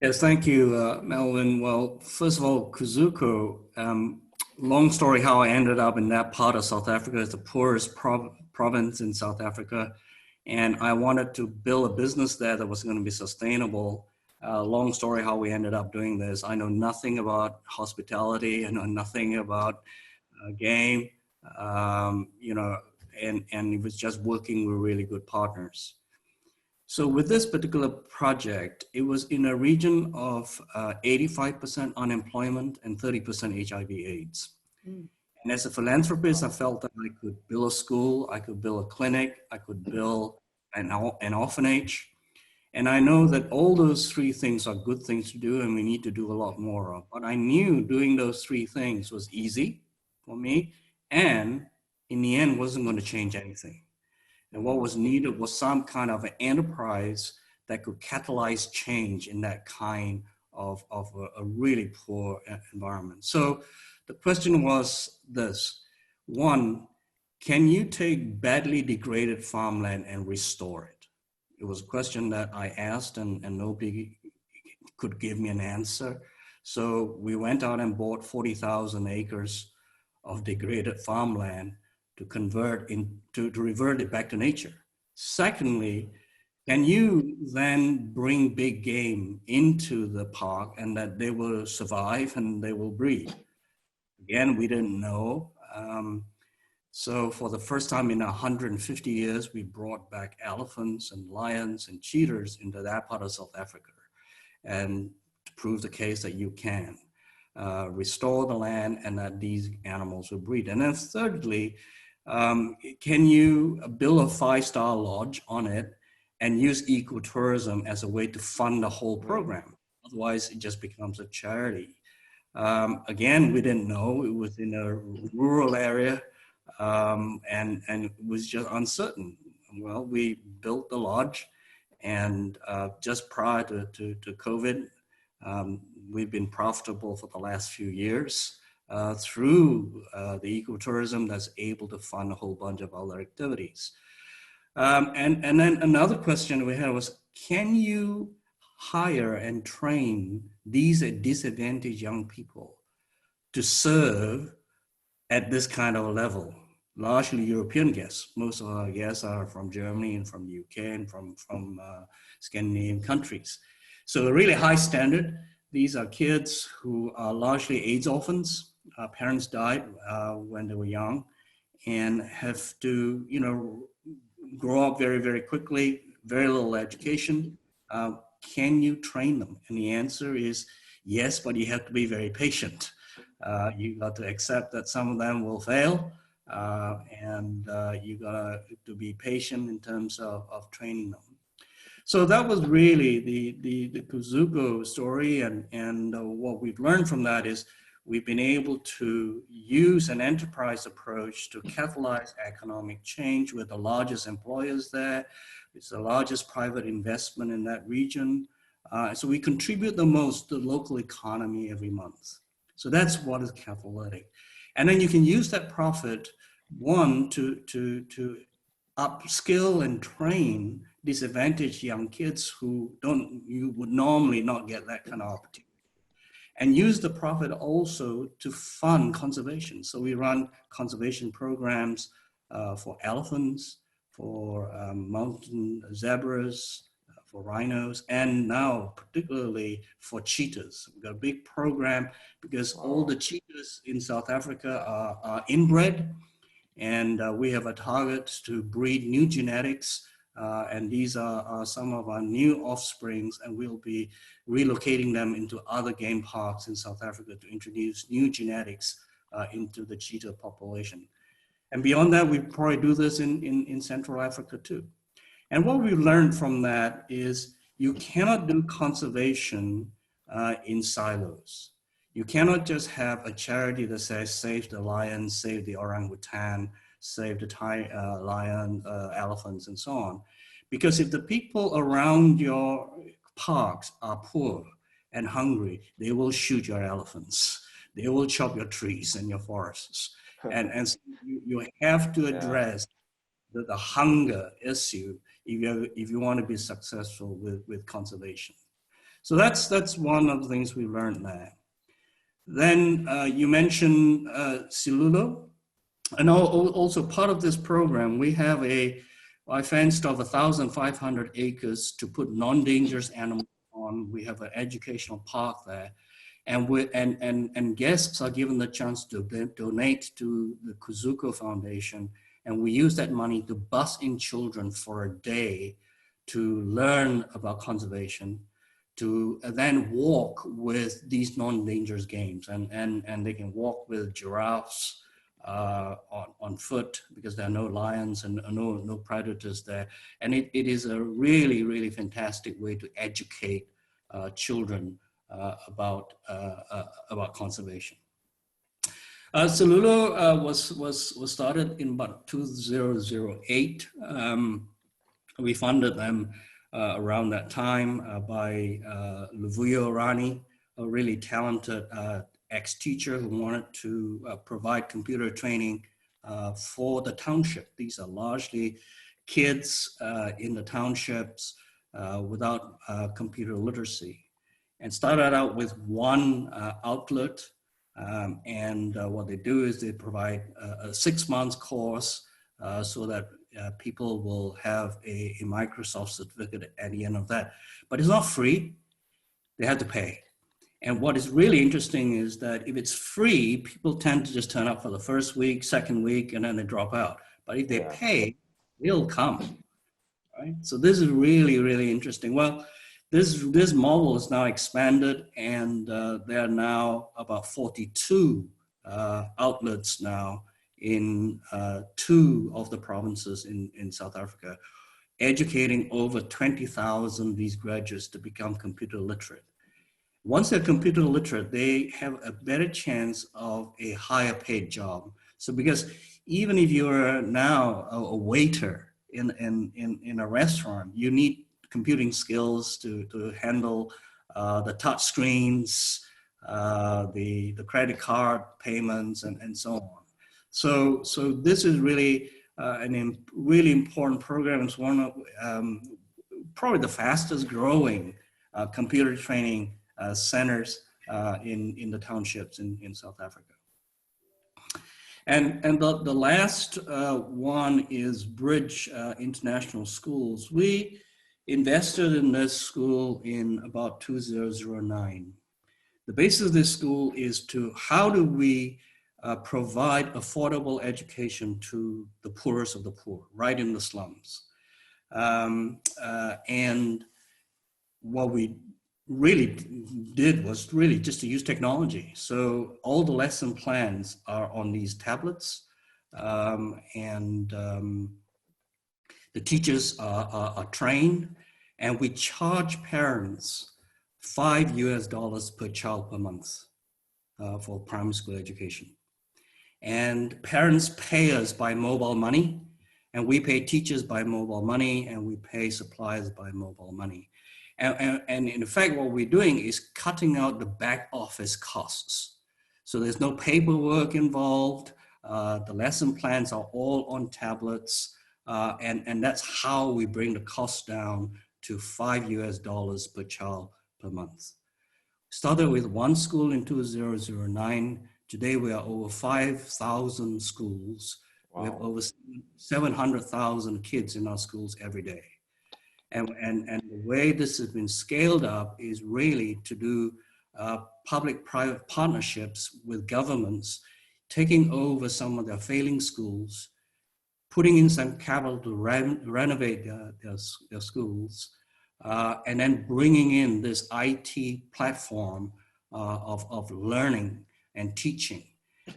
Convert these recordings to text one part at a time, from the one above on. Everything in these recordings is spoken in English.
Yes, thank you, Melvin. Well, first of all, Kuzuko, long story how I ended up in that part of South Africa. It's the poorest province in South Africa. And I wanted to build a business there that was going to be sustainable. Long story how we ended up doing this. I know nothing about hospitality. I know nothing about game, you know, and it was just working with really good partners. So with this particular project, it was in a region of 85% unemployment and 30% HIV/AIDS. Mm. And as a philanthropist, I felt that I could build a school, I could build a clinic, I could build an orphanage. And I know that all those three things are good things to do and we need to do a lot more of. But I knew doing those three things was easy for me and in the end wasn't going to change anything. And what was needed was some kind of an enterprise that could catalyze change in that kind of a really poor environment. So the question was this: one, can you take badly degraded farmland and restore it? It was a question that I asked and nobody could give me an answer. So we went out and bought 40,000 acres of degraded farmland to convert to revert it back to nature. Secondly, can you then bring big game into the park and that they will survive and they will breed? Again, we didn't know. So for the first time in 150 years, we brought back elephants and lions and cheetahs into that part of South Africa, and to prove the case that you can restore the land and that these animals will breed. And then thirdly, can you build a five-star lodge on it and use ecotourism as a way to fund the whole program? Otherwise, it just becomes a charity. Again, we didn't know. It was in a rural area and it was just uncertain. Well, we built the lodge and just prior to COVID, we've been profitable for the last few years through the ecotourism that's able to fund a whole bunch of other activities. And then another question we had was, can you hire and train these disadvantaged young people to serve at this kind of a level? Largely European guests. Most of our guests are from Germany and from the UK and from Scandinavian countries. So a really high standard. These are kids who are largely AIDS orphans. Parents died when they were young and have to, you know, grow up very, very quickly, very little education. Can you train them? And the answer is yes, but you have to be very patient. You got to accept that some of them will fail, and you got to be patient in terms of training them. So that was really the Kuzuko story, and what we've learned from that is we've been able to use an enterprise approach to catalyze economic change with the largest employers there. It's the largest private investment in that region. So we contribute the most to the local economy every month. So that's what is catalytic. And then you can use that profit, one, to upskill and train disadvantaged young kids who you would normally not get that kind of opportunity. And use the profit also to fund conservation. So we run conservation programs for elephants, for mountain zebras, for rhinos, and now particularly for cheetahs. We've got a big program because all the cheetahs in South Africa are inbred, and we have a target to breed new genetics, and these are some of our new offsprings, and we'll be relocating them into other game parks in South Africa to introduce new genetics into the cheetah population. And beyond that, we probably do this in Central Africa too. And what we learned from that is you cannot do conservation in silos. You cannot just have a charity that says, save the lion, save the orangutan, save the lion, elephants, and so on. Because if the people around your parks are poor and hungry, they will shoot your elephants. They will chop your trees and your forests. And so you have to address the hunger issue if you want to be successful with conservation. So that's one of the things we learned there. Then you mentioned Silulo. And also part of this program, we have I fenced off 1,500 acres to put non-dangerous animals on. We have an educational park there. And guests are given the chance to donate to the Kuzuko Foundation. And we use that money to bus in children for a day to learn about conservation, to then walk with these non-dangerous games. And they can walk with giraffes on foot because there are no lions and no predators there. And it is a really, really fantastic way to educate children about conservation. Silulo was started in about 2008. We funded them around that time by Luvuyo Rani, a really talented ex-teacher who wanted to provide computer training for the township. These are largely kids in the townships without computer literacy. And started out with one outlet. What they do is they provide a 6-month course so that people will have a Microsoft certificate at the end of that. But it's not free, they have to pay. And what is really interesting is that if it's free, people tend to just turn up for the first week, second week, and then they drop out. But if they pay, they'll come, right? So this is really, really interesting. Well, this model is now expanded, and there are now about 42 outlets now in 2 of the provinces in South Africa, educating over 20,000 these graduates to become computer literate. Once they're computer literate, they have a better chance of a higher paid job. So because even if you're now a waiter in a restaurant, you need computing skills to handle the touch screens, the credit card payments, and so on. So this is really really important program. It's one of probably the fastest growing computer training centers in the townships in South Africa. And the last one is Bridge International Schools. We invested in this school in about 2009. The basis of this school is to how do we provide affordable education to the poorest of the poor, right in the slums. And what we really did was really just to use technology. So all the lesson plans are on these tablets, the teachers are trained, and we charge parents $5 per child per month for primary school education. And parents pay us by mobile money, and we pay teachers by mobile money, and we pay suppliers by mobile money. And in fact, what we're doing is cutting out the back office costs. So there's no paperwork involved. The lesson plans are all on tablets. And that's how we bring the cost down to $5 per child per month. Started with one school in 2009. Today we are over 5,000 schools. Wow. We have over 700,000 kids in our schools every day. And the way this has been scaled up is really to do public-private partnerships with governments, taking over some of their failing schools, putting in some capital to renovate their schools, and then bringing in this IT platform of learning and teaching.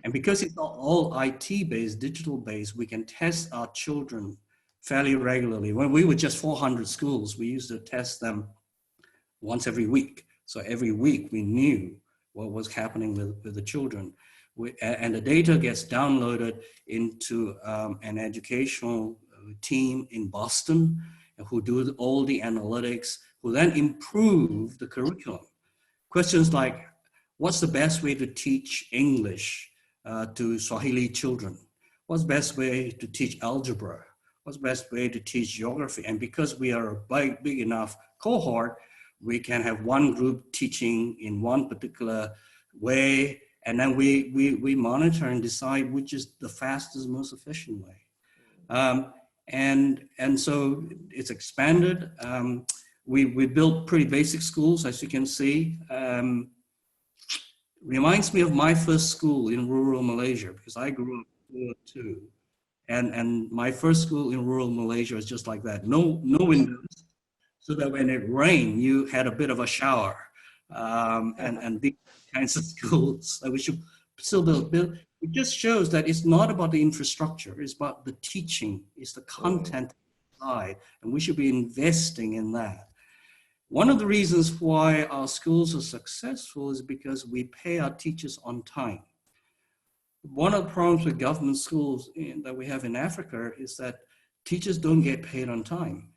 And because it's all IT-based, digital-based, we can test our children fairly regularly. When we were just 400 schools, we used to test them once every week. So every week we knew what was happening with the children. And the data gets downloaded into an educational team in Boston who do all the analytics, who then improve the curriculum. Questions like, what's the best way to teach English to Swahili children? What's the best way to teach algebra? What's the best way to teach geography? And because we are a big enough cohort, We can have one group teaching in one particular way, and then we monitor and decide which is the fastest, most efficient way. And so it's expanded. We built pretty basic schools, as you can see. Reminds me of my first school in rural Malaysia, because I grew up there too. And my first school in rural Malaysia was just like that. No windows, so that when it rained, you had a bit of a shower. And these kinds of schools that we should still build. It just shows that it's not about the infrastructure, it's about the teaching, it's the content side, and we should be investing in that. One of the reasons why our schools are successful is because we pay our teachers on time. One of the problems with government schools that we have in Africa is that teachers don't get paid on time.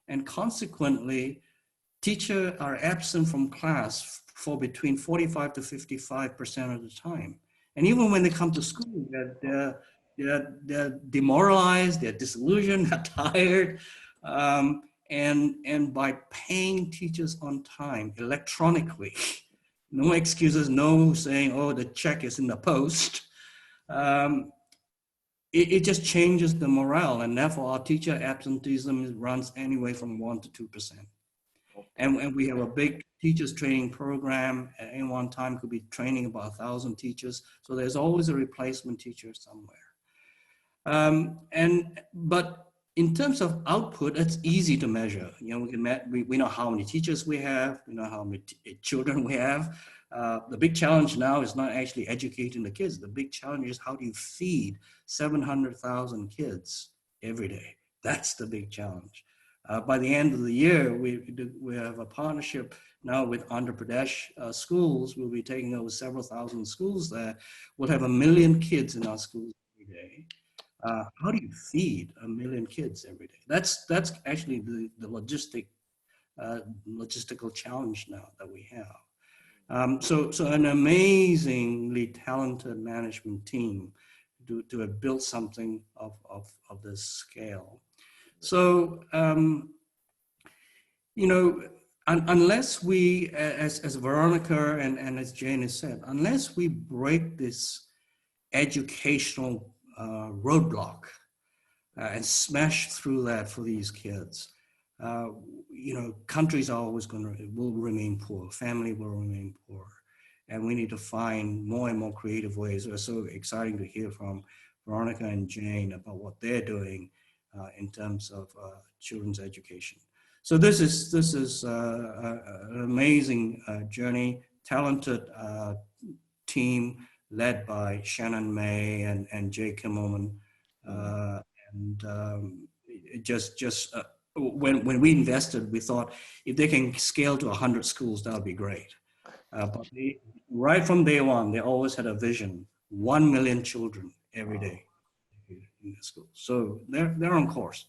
And consequently, teachers are absent from class for between 45 to 55% of the time. And even when they come to school, they're demoralized, they're disillusioned, they're tired. And by paying teachers on time electronically, no excuses, no saying, oh, the check is in the post. It just changes the morale, and therefore our teacher absenteeism runs anywhere from 1 to 2%. And we have a big teachers training program. At any one time could be training about 1,000 teachers. So there's always a replacement teacher somewhere. But in terms of output, it's easy to measure. You know, we know how many teachers we have, we know how many children we have. The big challenge now is not actually educating the kids. The big challenge is how do you feed 700,000 kids every day? That's the big challenge. By the end of the year, we have a partnership now with Andhra Pradesh schools. We'll be taking over several thousand schools there. We'll have 1 million kids in our schools every day. How do you feed 1 million kids every day? That's actually the logistical challenge now that we have. So an amazingly talented management team to have built something of this scale. So, you know, unless we, as Veronica and as Jane has said, unless we break this educational roadblock and smash through that for these kids, you know, countries are always will remain poor, family will remain poor, and we need to find more and more creative ways. It was so exciting to hear from Veronica and Jane about what they're doing in terms of children's education. So this is an amazing journey, talented team led by Shannon May and Jay Kimmelman. When we invested, we thought if they can scale to 100 schools, that would be great. But right from day one, they always had a vision: 1 million children every day in the school. So they're on course.